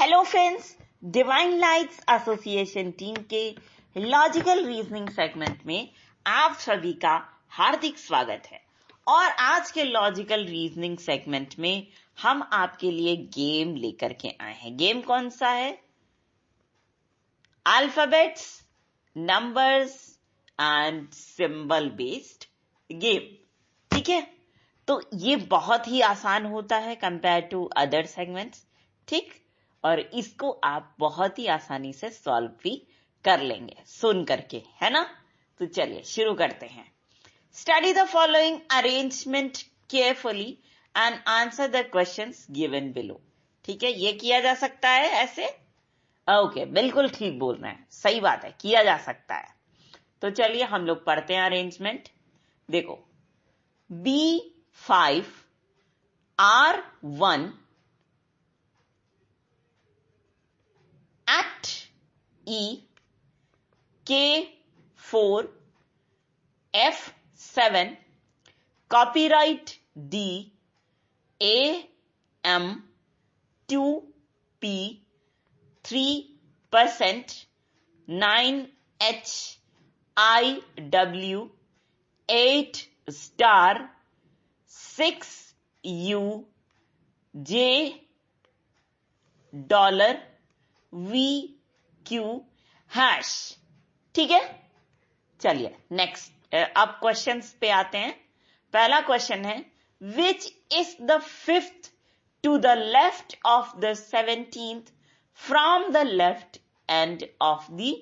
Hello friends, divine lights association team के logical reasoning segment में आप सभी का हार्दिक स्वागत है। और आज के लॉजिकल रीजनिंग सेगमेंट में हम आपके लिए गेम लेकर के आए हैं। गेम कौन सा है? Alphabets, numbers and symbol based game. ठीक है, तो ये बहुत ही आसान होता है कंपेयर टू अदर सेगमेंट्स। ठीक, और इसको आप बहुत ही आसानी से सॉल्व भी कर लेंगे सुन करके, है ना? तो चलिए शुरू करते हैं। Study the following arrangement carefully and answer the questions given below. ठीक है, ये किया जा सकता है ऐसे? ओके, बिल्कुल ठीक बोल रहे हैं, सही बात है, किया जा सकता है। तो चलिए हम लोग पढ़ते हैं अरेंजमेंट। देखो, B5 R1 at E K4 F7 copyright D AM 2P 3% 9H IW 8 star 6U J $VQ hash. ठीक है, चलिए नेक्स्ट अब क्वेश्चंस पे आते हैं। पहला क्वेश्चन है, which is the fifth to the left of the 17th from the left end of the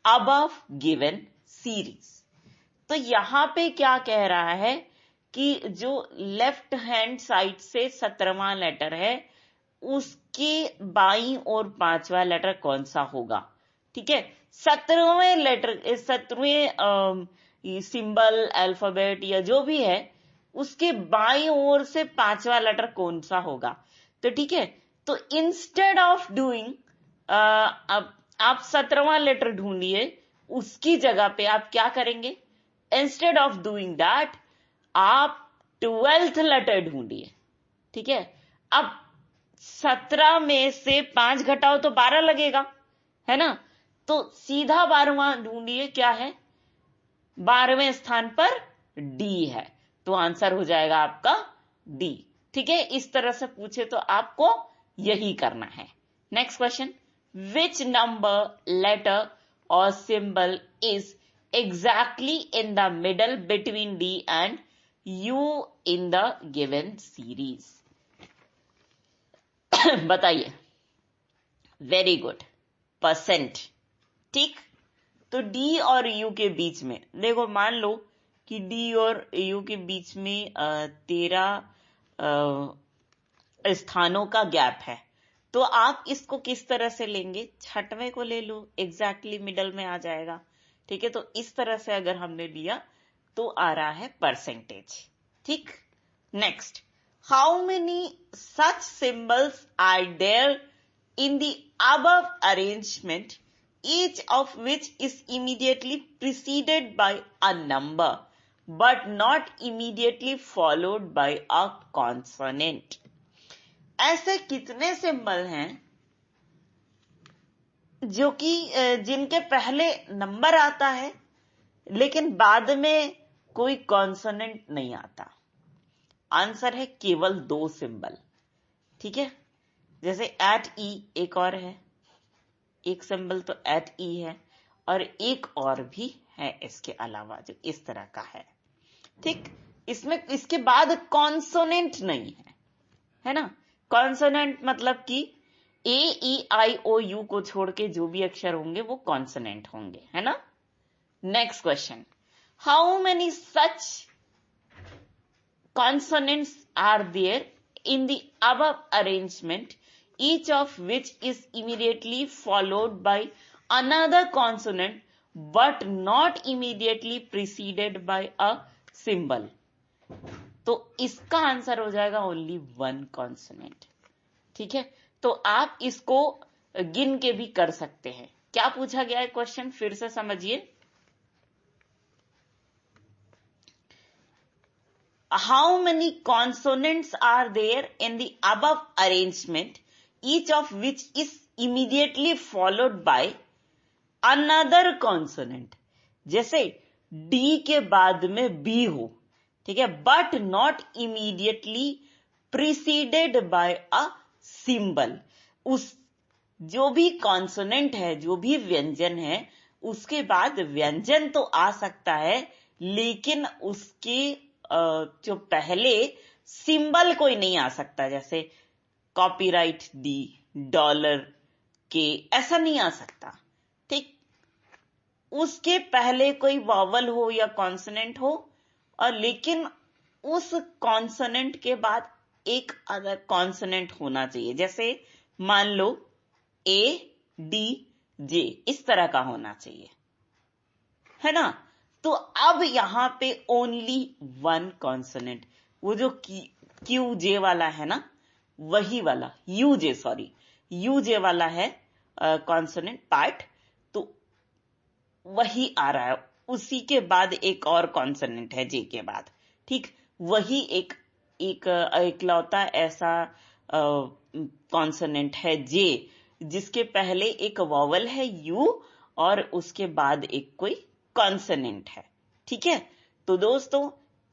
above given series. तो यहां पे क्या कह रहा है कि जो लेफ्ट हैंड साइड से 17वां लेटर है उसके बाईं और 5वां लेटर कौन सा होगा। ठीक है, 17वें लेटर, 17वें सिंबल अल्फाबेट या जो भी है उसके बाईं ओर से 5वां लेटर कौन सा होगा। तो ठीक है, तो इंस्टेड ऑफ डूइंग आप 17वां लेटर ढूंढिए, उसकी जगह पे आप क्या करेंगे? इंस्टेड ऑफ डूइंग दैट आप 12th लेटर ढूंढिए। ठीक है, अब 17 में से 5 घटाओ तो 12 लगेगा, है ना? तो सीधा 12वां ढूंढिए, क्या है? 12वें स्थान पर डी है, तो आंसर हो जाएगा आपका डी। ठीक है, इस तरह से पूछे तो आपको यही करना है। Next question, which number, letter और symbol is exactly in the middle between D and U in the given series? बताइए। Very good, percent. ठीक, तो डी और यू के बीच में देखो, मान लो कि डी और यू के बीच में 13 स्थानों का गैप है, तो आप इसको किस तरह से लेंगे? 6वें को ले लो, एग्जैक्टली मिडल में आ जाएगा। ठीक है, तो इस तरह से अगर हमने लिया तो आ रहा है परसेंटेज। ठीक, next, how many such symbols are there in the above arrangement, each of which is immediately preceded by a number but not immediately followed by a consonant? ऐसे कितने सिंबल हैं जो कि जिनके पहले नंबर आता है लेकिन बाद में कोई कॉन्सोनेंट नहीं आता? आंसर है केवल 2 सिंबल। ठीक है, जैसे एट ई एक और है, एक सिंबल तो एट ई है, और एक और भी है इसके अलावा जो इस तरह का है। ठीक, इसमें इसके बाद कॉन्सोनेंट नहीं है ना? कॉन्सोनेंट मतलब कि ए ई आई ओ यू को छोड़ के जो भी अक्षर होंगे वो कॉन्सोनेंट होंगे, है ना? Next question, how many such consonants are there in the above arrangement, each of which is immediately followed by another consonant but not immediately preceded by a symbol? तो इसका आंसर हो जाएगा ओनली 1 consonant। ठीक है, तो आप इसको गिन के भी कर सकते हैं। क्या पूछा गया है क्वेश्चन, फिर से समझिए। How many consonants are there in the above arrangement, each of which is immediately followed by another consonant. जैसे D के बाद में B हो, ठीक है, but not immediately preceded by a symbol. उस जो भी कॉन्सोनेंट है, जो भी व्यंजन है, उसके बाद व्यंजन तो आ सकता है, लेकिन उसके जो पहले सिंबल कोई नहीं आ सकता. जैसे कॉपीराइट डी, डॉलर के, ऐसा नहीं आ सकता. ठीक, उसके पहले कोई वॉवल हो या कॉन्सोनेंट हो, और लेकिन उस कॉन्सोनेंट के बाद एक अदर कॉन्सोनेंट होना चाहिए. जैसे मान लो ए डी जे, इस तरह का होना चाहिए, है ना. तो अब यहां पे ओनली वन कॉन्सोनेंट, वो जो क्यू जे वाला है ना, वही वाला यूजे वाला है कॉन्सोनेंट पार्ट, तो वही आ रहा है. उसी के बाद एक और कॉन्सोनेंट है जे के बाद. ठीक, वही एक इकलौता ऐसा कॉन्सोनेंट है जे, जिसके पहले एक वॉवल है यू और उसके बाद एक कोई कॉन्सोनेंट है. ठीक है, तो दोस्तों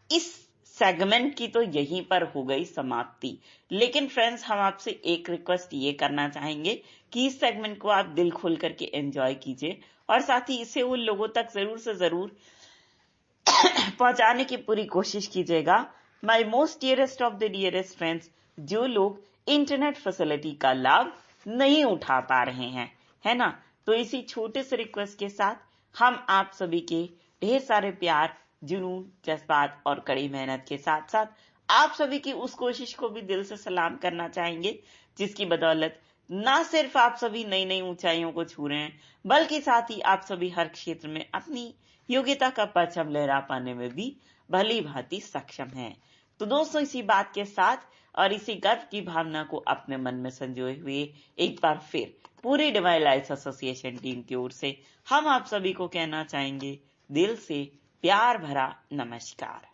इस सेगमेंट की तो यहीं पर हो गई समाप्ति. लेकिन फ्रेंड्स, हम आपसे एक रिक्वेस्ट ये करना चाहेंगे कि इस सेगमेंट को आप दिल खोल करके एंजॉय कीजिए, और साथ ही इसे उन लोगों तक जरूर से जरूर पहुंचाने की पूरी कोशिश कीजिएगा. My most dearest of the dearest friends, जो लोग इंटरनेट फैसिलिटी का लाभ नहीं उठा पा रहे हैं, है ना. तो इसी छोटे से रिक्वेस्ट के साथ हम आप सभी के ढेर सारे प्यार, जुनून, जज्बात और कड़ी मेहनत के साथ साथ आप सभी की उस कोशिश को भी दिल से सलाम करना चाहेंगे, जिसकी बदौलत ना सिर्फ आप सभी नई नई ऊंचाइयों को छू रहे हैं, बल्कि साथ ही आप सभी हर क्षेत्र में अपनी योग्यता का परचम लहरा पाने में भी भली भांति सक्षम हैं. तो दोस्तों, इसी बात के साथ और इसी गर्व की भावना को अपने मन में संजोए हुए एक बार फिर पूरी डिवाइन लाइट्स एसोसिएशन टीम की ओर से हम आप सभी को कहना चाहेंगे दिल से प्यार भरा नमस्कार.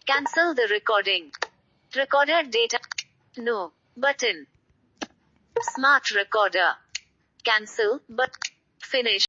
Cancel the recording. Recorder data. No button. Smart recorder. Cancel but finish.